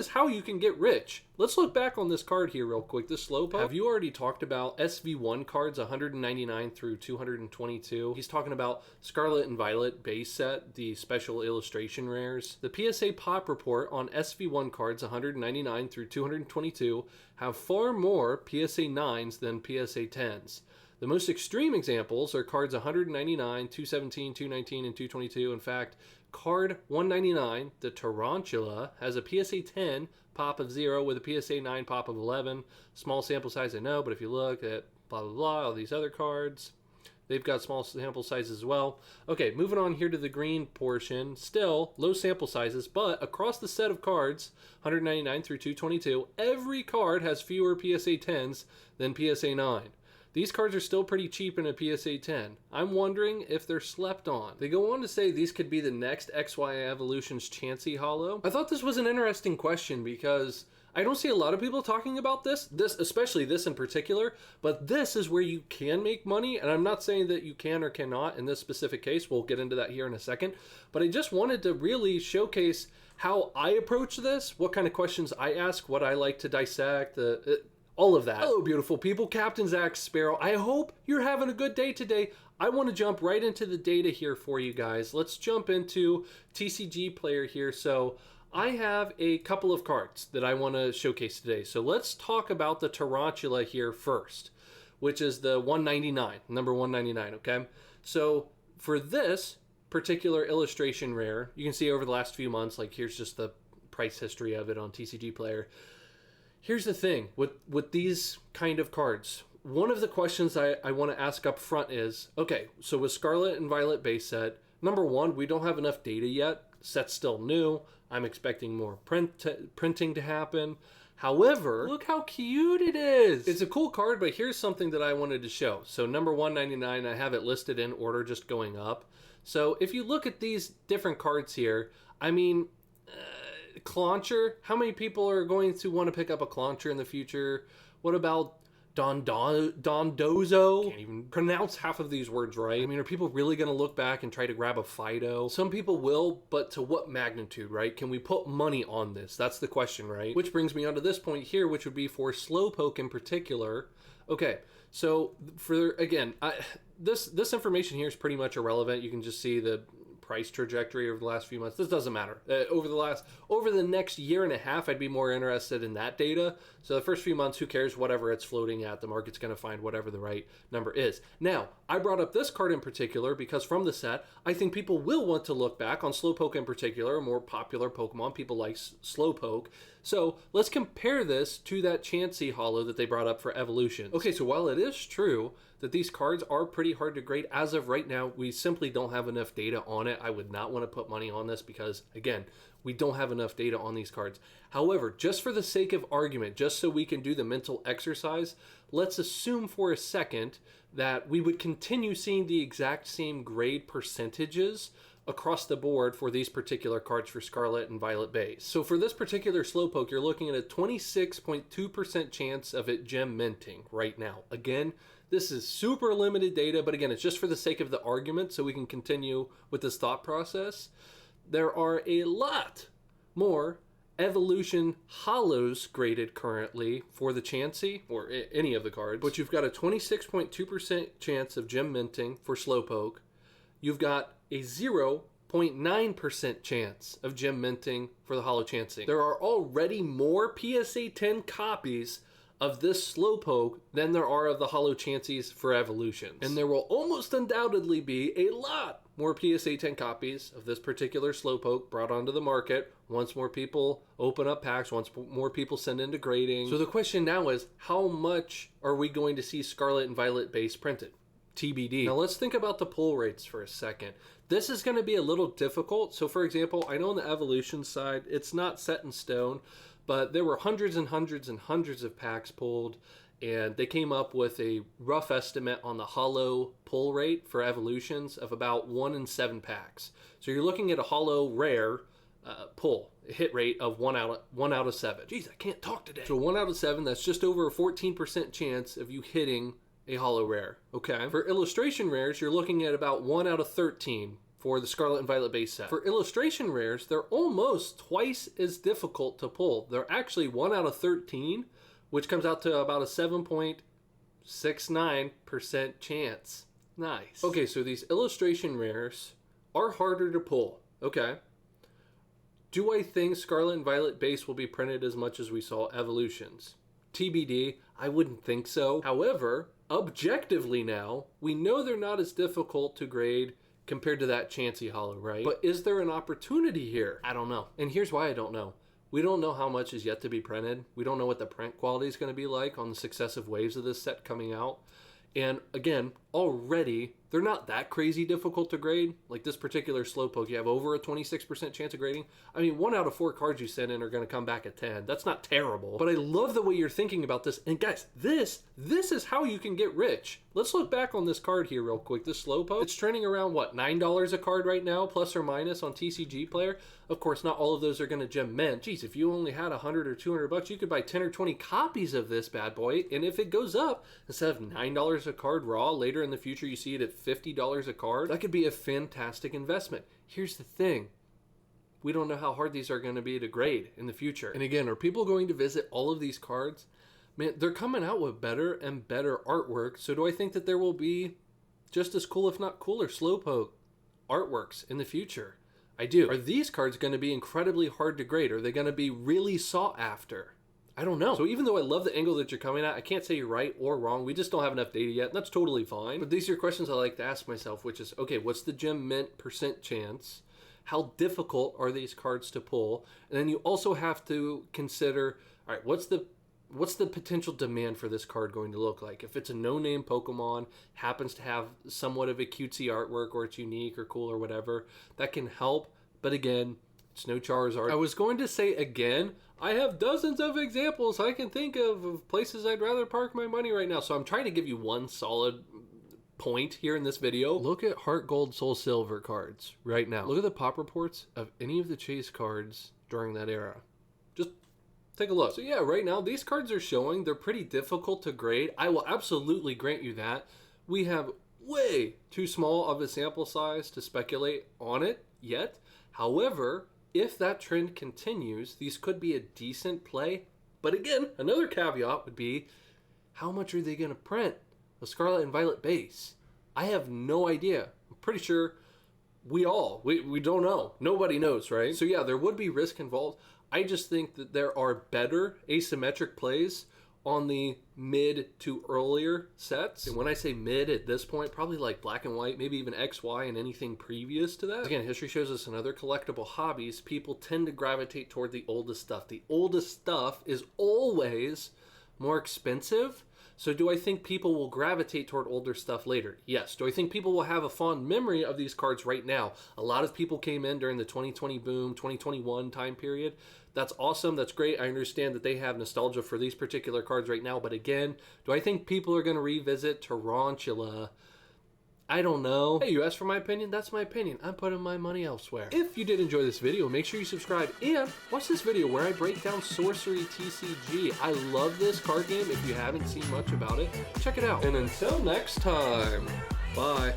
is how you can get rich. Let's look back on this card here real quick. This slowpoke. Have you already talked about SV1 cards 199 through 222? He's talking about Scarlet and Violet base set, the special illustration rares. The PSA pop report on SV1 cards 199 through 222 have far more PSA 9s than PSA 10s. The most extreme examples are cards 199, 217, 219, and 222. In fact, card 199, the Tarountula, has a PSA 10 pop of 0 with a PSA 9 pop of 11. Small sample size, I know, but if you look at blah, blah, blah, all these other cards, they've got small sample sizes as well. Okay, moving on here to the green portion. Still, low sample sizes, but across the set of cards, 199 through 222, every card has fewer PSA 10s than PSA 9. These cards are still pretty cheap in a PSA 10. I'm wondering if they're slept on. They go on to say these could be the next XY Evolution's Chansey holo. I thought this was an interesting question because I don't see a lot of people talking about this, especially this in particular, but this is where you can make money, and I'm not saying that you can or cannot in this specific case. We'll get into that here in a second, but I just wanted to really showcase how I approach this, what kind of questions I ask, what I like to dissect, all of that. Hello, beautiful people. Captain Zack, Sparrow. I hope you're having a good day today. I want to jump right into the data here for you guys. Let's jump into TCG Player here. So I have a couple of cards that I want to showcase today. So let's talk about the Tarountula here first, which is the 199, number 199, okay? So for this particular illustration rare, you can see over the last few months, like here's just the price history of it on TCG Player. Here's the thing with these kind of cards. One of the questions I want to ask up front is, okay, so with Scarlet and Violet base set, number one, we don't have enough data yet. Set's still new. I'm expecting more printing to happen. However, look how cute it is. It's a cool card, but here's something that I wanted to show. So number 199, I have it listed in order just going up. So if you look at these different cards here, I mean, Clauncher, how many people are going to want to pick up a Clauncher in the future? What about Dondozo? Can't even pronounce half of these words right. I mean, are people really going to look back and try to grab a Fido? Some people will, but to what magnitude, right? Can we put money on this? That's the question, right? Which brings me on to this point here, which would be for slowpoke in particular. Okay, so for, again, this information here is pretty much irrelevant. You can just see the price trajectory over the last few months. This doesn't matter. Over the next year and a half, I'd be more interested in that data. So the first few months, who cares? Whatever it's floating at, the market's going to find whatever the right number is. Now, I brought up this card in particular because from the set, I think people will want to look back on Slowpoke in particular, a more popular Pokemon. People like Slowpoke. So let's compare this to that Chansey holo that they brought up for Evolution. Okay, so while it is true that these cards are pretty hard to grade, as of right now, we simply don't have enough data on it. I would not want to put money on this because, again, we don't have enough data on these cards. However, just for the sake of argument, just so we can do the mental exercise, let's assume for a second that we would continue seeing the exact same grade percentages across the board for these particular cards for Scarlet and Violet base. So for this particular Slowpoke, you're looking at a 26.2% chance of it gem minting right now. Again, this is super limited data, but again, it's just for the sake of the argument so we can continue with this thought process. There are a lot more Evolution holos graded currently for the Chansey or any of the cards, but you've got a 26.2% chance of gem minting for Slowpoke. You've got a 0.9% chance of gem minting for the holo Chansey. There are already more PSA 10 copies of this Slowpoke than there are of the holo Chanseys for Evolutions. And there will almost undoubtedly be a lot more PSA 10 copies of this particular Slowpoke brought onto the market once more people open up packs, once more people send into grading. So the question now is, how much are we going to see Scarlet and Violet base printed? TBD. Now let's think about the pull rates for a second. This is going to be a little difficult. So for example, I know on the Evolution side, it's not set in stone, but there were hundreds and hundreds and hundreds of packs pulled, and they came up with a rough estimate on the holo pull rate for Evolutions of about 1 in 7 packs. So you're looking at a holo rare pull, a hit rate of 1 out of 7. Jeez, I can't talk today. So 1 out of 7, that's just over a 14% chance of you hitting a holo rare. Okay. For illustration rares, you're looking at about 1 out of 13 for the Scarlet and Violet base set. For illustration rares, they're almost twice as difficult to pull. They're actually 1 out of 13, which comes out to about a 7.69% chance. Nice. Okay, so these illustration rares are harder to pull. Okay. Do I think Scarlet and Violet base will be printed as much as we saw evolutions? TBD, I wouldn't think so. However, objectively now, we know they're not as difficult to grade compared to that Chansey holo, right? But is there an opportunity here? I don't know. And here's why I don't know. We don't know how much is yet to be printed. We don't know what the print quality is going to be like on the successive waves of this set coming out. And again, already, they're not that crazy difficult to grade. Like this particular slowpoke, you have over a 26% chance of grading. I mean, 1 out of 4 cards you send in are going to come back at 10. That's not terrible. But I love the way you're thinking about this. And guys, this is how you can get rich. Let's look back on this card here real quick. This slowpoke, it's trending around, what, $9 a card right now, plus or minus on TCG Player. Of course, not all of those are going to gem mint. Geez, if you only had 100 or 200 bucks, you could buy 10 or 20 copies of this bad boy. And if it goes up, instead of $9 a card raw, later in the future you see it at $50 a card, that could be a fantastic investment. Here's the thing. We don't know how hard these are going to be to grade in the future. And again, are people going to visit all of these cards? Man, they're coming out with better and better artwork. So do I think that there will be just as cool, if not cooler, slowpoke artworks in the future? I do. Are these cards going to be incredibly hard to grade? Are they going to be really sought after? I don't know. So even though I love the angle that you're coming at, I can't say you're right or wrong. We just don't have enough data yet. And that's totally fine. But these are questions I like to ask myself, which is, okay, what's the gem mint percent chance? How difficult are these cards to pull? And then you also have to consider, all right, what's the potential demand for this card going to look like? If it's a no-name Pokemon, happens to have somewhat of a cutesy artwork, or it's unique or cool or whatever, that can help. But again, it's no Charizard. I was going to say again, I have dozens of examples I can think of places I'd rather park my money right now. So I'm trying to give you one solid point here in this video. Look at Heart Gold, Soul Silver cards right now. Look at the pop reports of any of the chase cards during that era. Just take a look. So yeah, right now these cards are showing they're pretty difficult to grade. I will absolutely grant you that. We have way too small of a sample size to speculate on it yet. However, if that trend continues, these could be a decent play. But again, another caveat would be, how much are they going to print a Scarlet and Violet base? I have no idea. I'm pretty sure we don't know. Nobody knows, right? So yeah, there would be risk involved. I just think that there are better asymmetric plays on the mid to earlier sets. And when I say mid at this point, probably like black and white, maybe even XY and anything previous to that. Again, history shows us in other collectible hobbies, people tend to gravitate toward the oldest stuff. The oldest stuff is always more expensive. So do I think people will gravitate toward older stuff later? Yes. Do I think people will have a fond memory of these cards right now? A lot of people came in during the 2020 boom, 2021 time period. That's awesome. That's great. I understand that they have nostalgia for these particular cards right now. But again, do I think people are going to revisit Tarountula? I don't know. Hey, you asked for my opinion? That's my opinion. I'm putting my money elsewhere. If you did enjoy this video, make sure you subscribe and watch this video where I break down Sorcery TCG. I love this card game. If you haven't seen much about it, check it out. And until next time, bye.